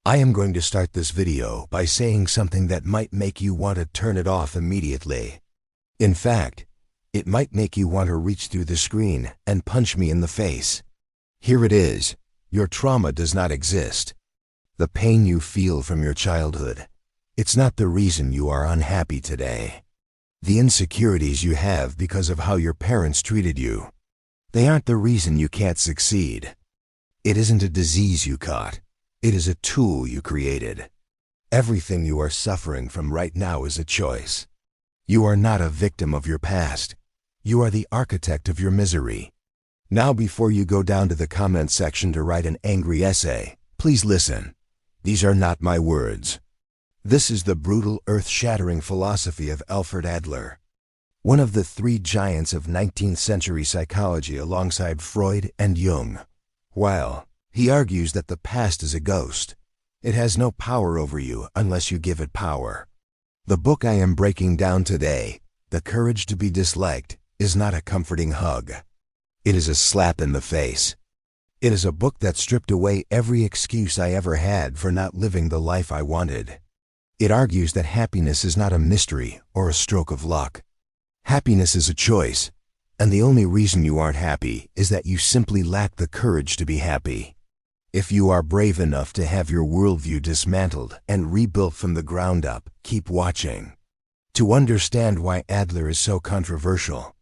I am going to start this video by saying something that might make you want to turn it off immediately. In fact, it might make you want to reach through the screen and punch me in the face. Here it is. Your trauma does not exist. The pain you feel from your childhood, it's not the reason you are unhappy today. The insecurities you have because of how your parents treated you, they aren't the reason you can't succeed. It isn't a disease you caught. It is a tool you created. Everything you are suffering from right now is a choice. You are not a victim of your past. You are the architect of your misery. Now, before you go down to the comment section to write an angry essay, please listen. These are not my words. This is the brutal, earth-shattering philosophy of Alfred Adler, one of the three giants of 19th century psychology alongside Freud and Jung. While he argues that the past is a ghost, it has no power over you unless you give it power. The book I am breaking down today, The Courage to be Disliked, is not a comforting hug. It is a slap in the face. It is a book that stripped away every excuse I ever had for not living the life I wanted. It argues that happiness is not a mystery or a stroke of luck. Happiness is a choice, and the only reason you aren't happy is that you simply lack the courage to be happy. If you are brave enough to have your worldview dismantled and rebuilt from the ground up, keep watching. To understand why Adler is so controversial,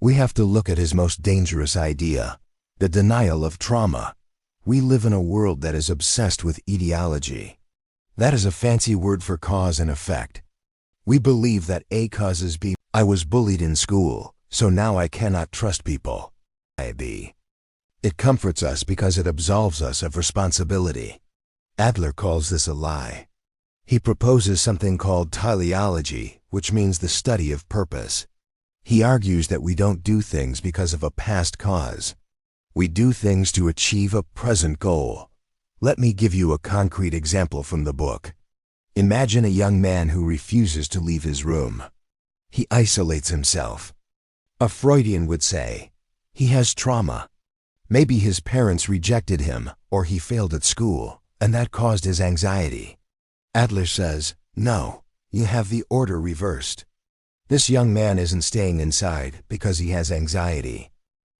we have to look at his most dangerous idea, the denial of trauma. We live in a world that is obsessed with etiology. That is a fancy word for cause and effect. We believe that A causes B. I was bullied in school, so now I cannot trust people. B. It comforts us because it absolves us of responsibility. Adler calls this a lie. He proposes something called teleology, which means the study of purpose. He argues that we don't do things because of a past cause. We do things to achieve a present goal. Let me give you a concrete example from the book. Imagine a young man who refuses to leave his room. He isolates himself. A Freudian would say, he has trauma. Maybe his parents rejected him, or he failed at school, and that caused his anxiety. Adler says, no, you have the order reversed. This young man isn't staying inside because he has anxiety.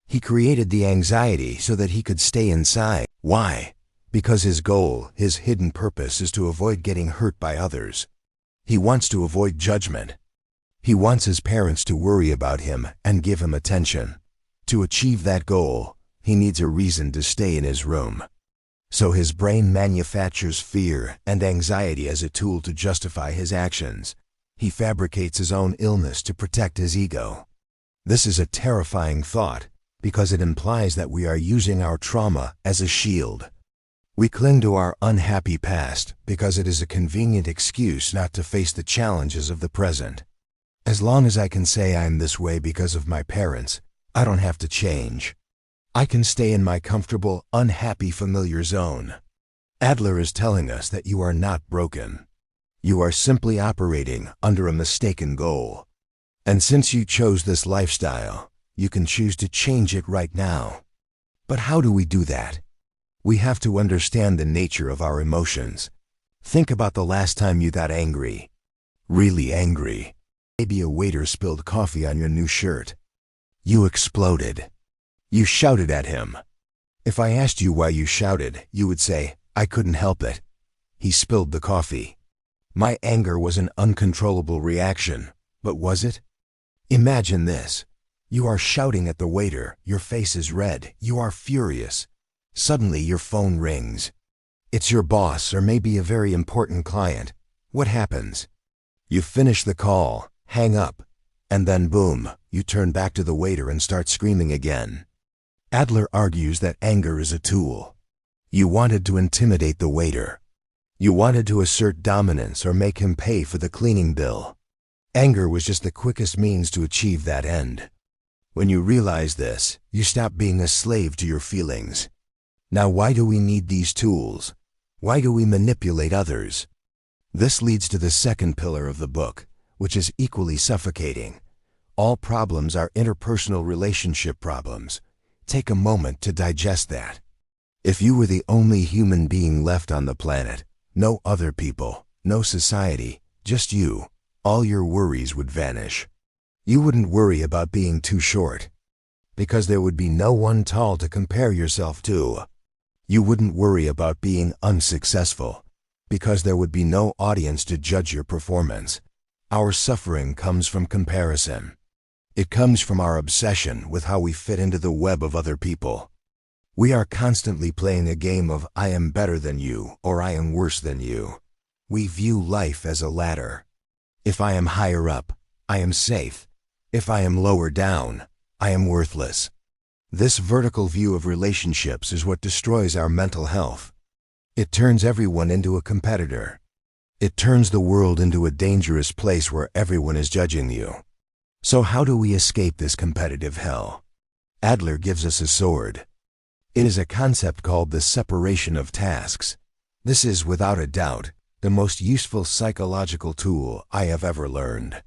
He created the anxiety so that he could stay inside. Why? Because his goal, his hidden purpose, is to avoid getting hurt by others. He wants to avoid judgment. He wants his parents to worry about him and give him attention. To achieve that goal, he needs a reason to stay in his room. So his brain manufactures fear and anxiety as a tool to justify his actions. He fabricates his own illness to protect his ego. This is a terrifying thought because it implies that we are using our trauma as a shield. We cling to our unhappy past because it is a convenient excuse not to face the challenges of the present. As long as I can say I'm this way because of my parents, I don't have to change. I can stay in my comfortable, unhappy, familiar zone. Adler is telling us that you are not broken. You are simply operating under a mistaken goal. And since you chose this lifestyle, you can choose to change it right now. But how do we do that? We have to understand the nature of our emotions. Think about the last time you got angry. Really angry. Maybe a waiter spilled coffee on your new shirt. You exploded. You shouted at him. If I asked you why you shouted, you would say, I couldn't help it. He spilled the coffee. My anger was an uncontrollable reaction, but was it? Imagine this. You are shouting at the waiter, your face is red, you are furious. Suddenly your phone rings. It's your boss or maybe a very important client. What happens? You finish the call, hang up, and then boom, you turn back to the waiter and start screaming again. Adler argues that anger is a tool. You wanted to intimidate the waiter. You wanted to assert dominance or make him pay for the cleaning bill. Anger was just the quickest means to achieve that end. When you realize this, you stop being a slave to your feelings. Now, why do we need these tools? Why do we manipulate others? This leads to the second pillar of the book, which is equally suffocating. All problems are interpersonal relationship problems. Take a moment to digest that. If you were the only human being left on the planet, No other people, no society, just you. All your worries would vanish. You wouldn't worry about being too short, because there would be no one tall to compare yourself to. You wouldn't worry about being unsuccessful, because there would be no audience to judge your performance. Our suffering comes from comparison. It comes from our obsession with how we fit into the web of other people. We are constantly playing a game of I am better than you or I am worse than you. We view life as a ladder. If I am higher up, I am safe. If I am lower down, I am worthless. This vertical view of relationships is what destroys our mental health. It turns everyone into a competitor. It turns the world into a dangerous place where everyone is judging you. So how do we escape this competitive hell? Adler gives us a sword. It is a concept called the separation of tasks. This is, without a doubt, the most useful psychological tool I have ever learned.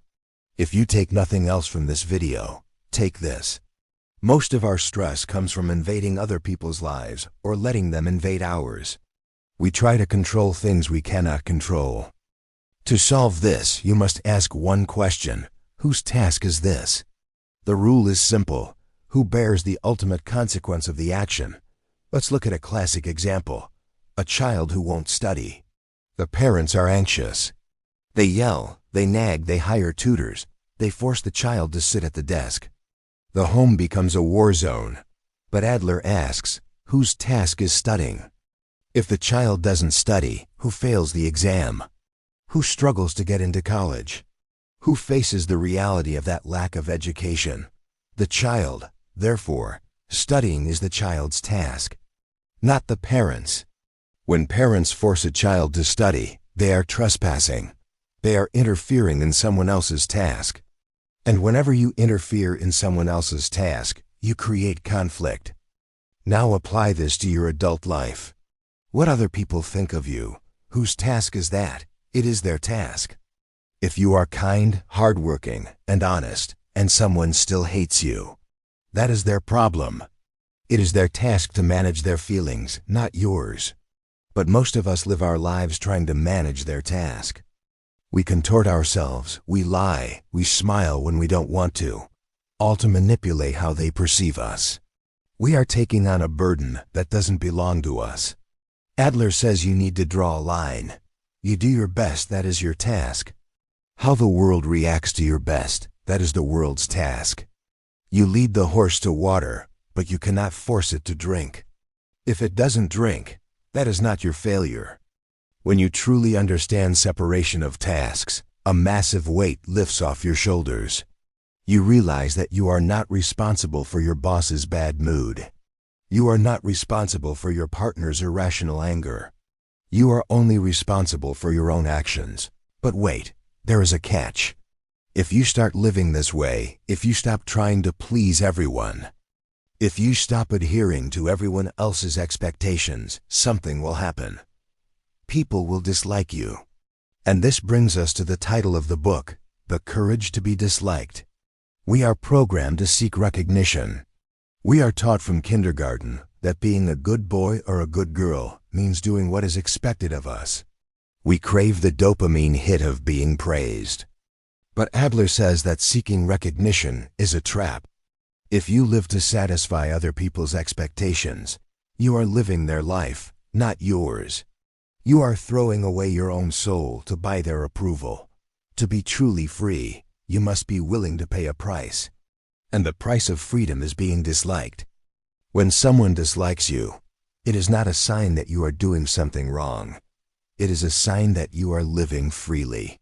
If you take nothing else from this video, take this. Most of our stress comes from invading other people's lives or letting them invade ours. We try to control things we cannot control. To solve this, you must ask one question: whose task is this? The rule is simple: who bears the ultimate consequence of the action? Let's look at a classic example: a child who won't study. The parents are anxious. They yell, they nag, they hire tutors, they force the child to sit at the desk. The home becomes a war zone. But Adler asks, whose task is studying? If the child doesn't study, who fails the exam? Who struggles to get into college? Who faces the reality of that lack of education? The child. Therefore, studying is the child's task, not the parents'. When parents force a child to study, they are trespassing. They are interfering in someone else's task. And whenever you interfere in someone else's task, you create conflict. Now apply this to your adult life. What other people think of you, whose task is that? It is their task. If you are kind, hardworking, and honest, and someone still hates you, that is their problem. It is their task to manage their feelings, not yours. But most of us live our lives trying to manage their task. We contort ourselves, we lie, we smile when we don't want to, all to manipulate how they perceive us. We are taking on a burden that doesn't belong to us. Adler says you need to draw a line. You do your best, that is your task. How the world reacts to your best, that is the world's task. You lead the horse to water, but you cannot force it to drink. If it doesn't drink, that is not your failure. When you truly understand separation of tasks, a massive weight lifts off your shoulders. You realize that you are not responsible for your boss's bad mood. You are not responsible for your partner's irrational anger. You are only responsible for your own actions. But wait, there is a catch. If you start living this way, if you stop trying to please everyone, if you stop adhering to everyone else's expectations, something will happen. People will dislike you. And this brings us to the title of the book, The Courage to be Disliked. We are programmed to seek recognition. We are taught from kindergarten that being a good boy or a good girl means doing what is expected of us. We crave the dopamine hit of being praised. But Adler says that seeking recognition is a trap. If you live to satisfy other people's expectations, you are living their life, not yours. You are throwing away your own soul to buy their approval. To be truly free, you must be willing to pay a price. And the price of freedom is being disliked. When someone dislikes you, it is not a sign that you are doing something wrong. It is a sign that you are living freely.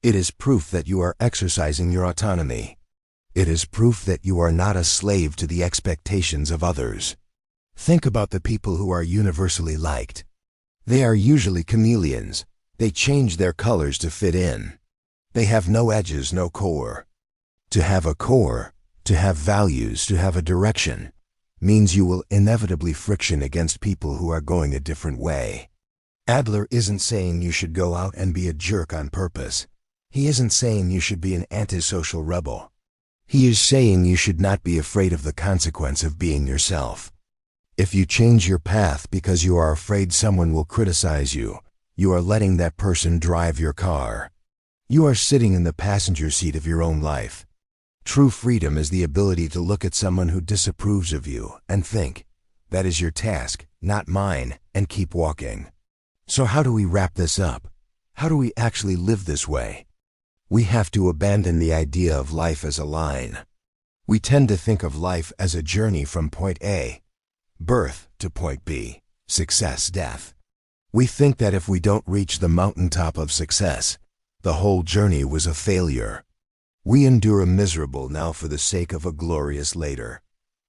It is proof that you are exercising your autonomy. It is proof that you are not a slave to the expectations of others. Think about the people who are universally liked. They are usually chameleons. They change their colors to fit in. They have no edges, no core. To have a core, to have values, to have a direction, means you will inevitably friction against people who are going a different way. Adler isn't saying you should go out and be a jerk on purpose. He isn't saying you should be an antisocial rebel. He is saying you should not be afraid of the consequence of being yourself. If you change your path because you are afraid someone will criticize you, You are letting that person drive your car. You are sitting in the passenger seat of your own life. True freedom is the ability to look at someone who disapproves of you and think, that is your task, not mine, and keep walking. So how do we wrap this up? How do we actually live this way? We have to abandon the idea of life as a line. We tend to think of life as a journey from point A, birth, to point B, success, death. We think that if we don't reach the mountaintop of success, the whole journey was a failure. We endure a miserable now for the sake of a glorious later.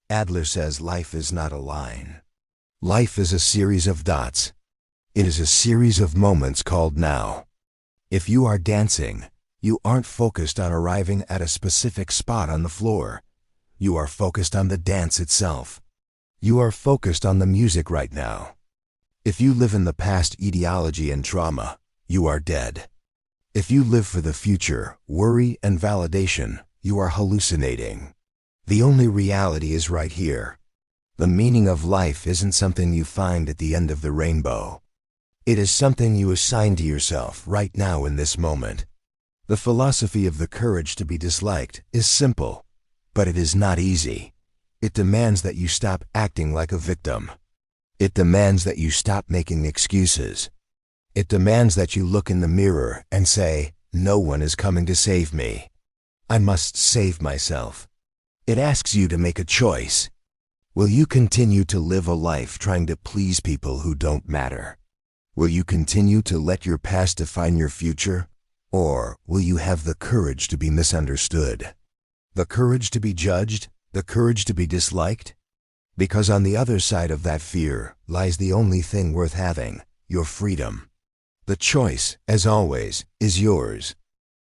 Adler says life is not a line. Life is a series of dots. It is a series of moments called now. If you are dancing, you aren't focused on arriving at a specific spot on the floor. You are focused on the dance itself. You are focused on the music right now. If you live in the past, etiology and trauma, you are dead. If you live for the future, worry and validation, you are hallucinating. The only reality is right here. The meaning of life isn't something you find at the end of the rainbow. It is something you assign to yourself right now in this moment. The philosophy of the courage to be disliked is simple, but it is not easy. It demands that you stop acting like a victim. It demands that you stop making excuses. It demands that you look in the mirror and say, no one is coming to save me. I must save myself. It asks you to make a choice. Will you continue to live a life trying to please people who don't matter? Will you continue to let your past define your future? Or will you have the courage to be misunderstood? The courage to be judged? The courage to be disliked? Because on the other side of that fear lies the only thing worth having, your freedom. The choice, as always, is yours.